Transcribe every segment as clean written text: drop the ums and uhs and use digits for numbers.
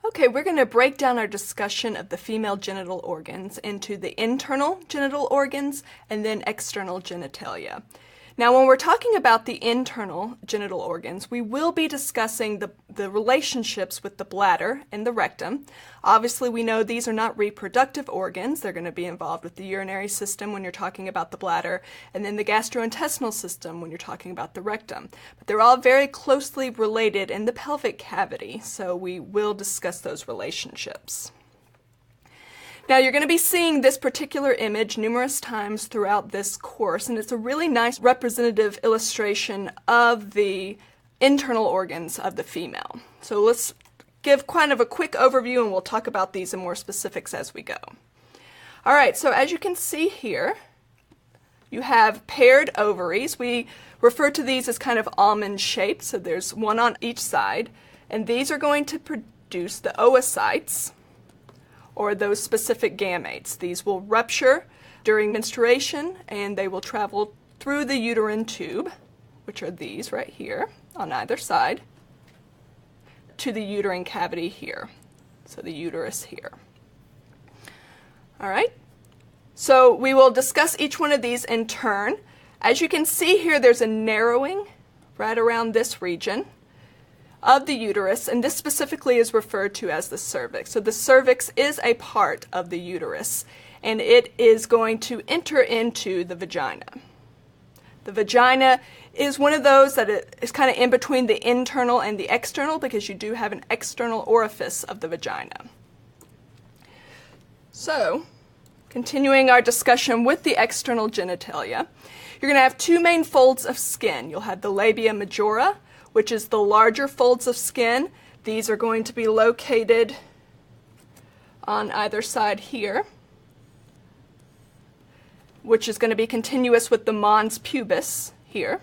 Okay, we're going to break down our discussion of the female genital organs into the internal genital organs and then external genitalia. Now, when we're talking about the internal genital organs, we will be discussing the relationships with the bladder and the rectum. Obviously, we know these are not reproductive organs. They're going to be involved with the urinary system when you're talking about the bladder, and then the gastrointestinal system when you're talking about the rectum. But they're all very closely related in the pelvic cavity, so we will discuss those relationships. Now, you're going to be seeing this particular image numerous times throughout this course, and it's a really nice representative illustration of the internal organs of the female. So let's give kind of a quick overview, and we'll talk about these in more specifics as we go. All right, so as you can see here, you have paired ovaries. We refer to these as kind of almond shaped, so there's one on each side, and these are going to produce the oocytes, or those specific gametes. These will rupture during menstruation, and they will travel through the uterine tube, which are these right here on either side, to the uterine cavity here, so the uterus here. All right, so we will discuss each one of these in turn. As you can see here, there's a narrowing right around this region of the uterus, and this specifically is referred to as the cervix. So the cervix is a part of the uterus, and it is going to enter into the vagina. The vagina is one of those that is kind of in between the internal and the external, because you do have an external orifice of the vagina. So, continuing our discussion with the external genitalia, you're going to have two main folds of skin. You'll have the labia majora, which is the larger folds of skin. These are going to be located on either side here, which is going to be continuous with the mons pubis here.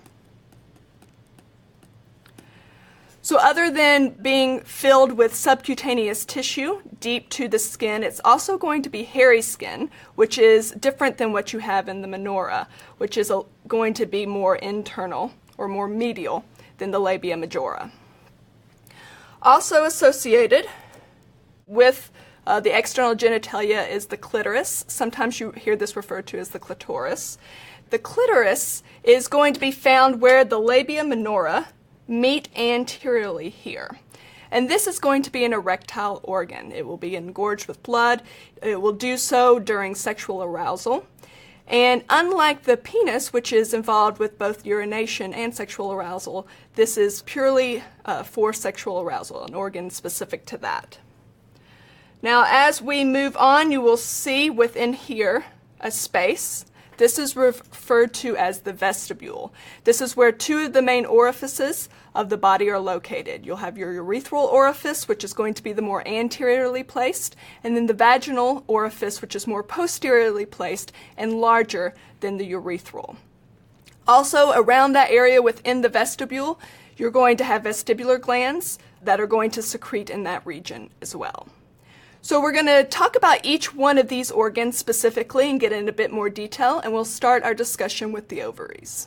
So other than being filled with subcutaneous tissue deep to the skin, it's also going to be hairy skin, which is different than what you have in the minora, which is going to be more internal or more medial than the labia majora. Also associated with the external genitalia is the clitoris. Sometimes you hear this referred to as the clitoris. The clitoris is going to be found where the labia minora meet anteriorly here. And this is going to be an erectile organ. It will be engorged with blood. It will do so during sexual arousal. And unlike the penis, which is involved with both urination and sexual arousal, this is purely for sexual arousal, an organ specific to that. Now, as we move on, you will see within here a space. This is referred to as the vestibule. This is where two of the main orifices of the body are located. You'll have your urethral orifice, which is going to be the more anteriorly placed, and then the vaginal orifice, which is more posteriorly placed and larger than the urethral. Also, around that area within the vestibule, you're going to have vestibular glands that are going to secrete in that region as well. So we're going to talk about each one of these organs specifically and get in a bit more detail, and we'll start our discussion with the ovaries.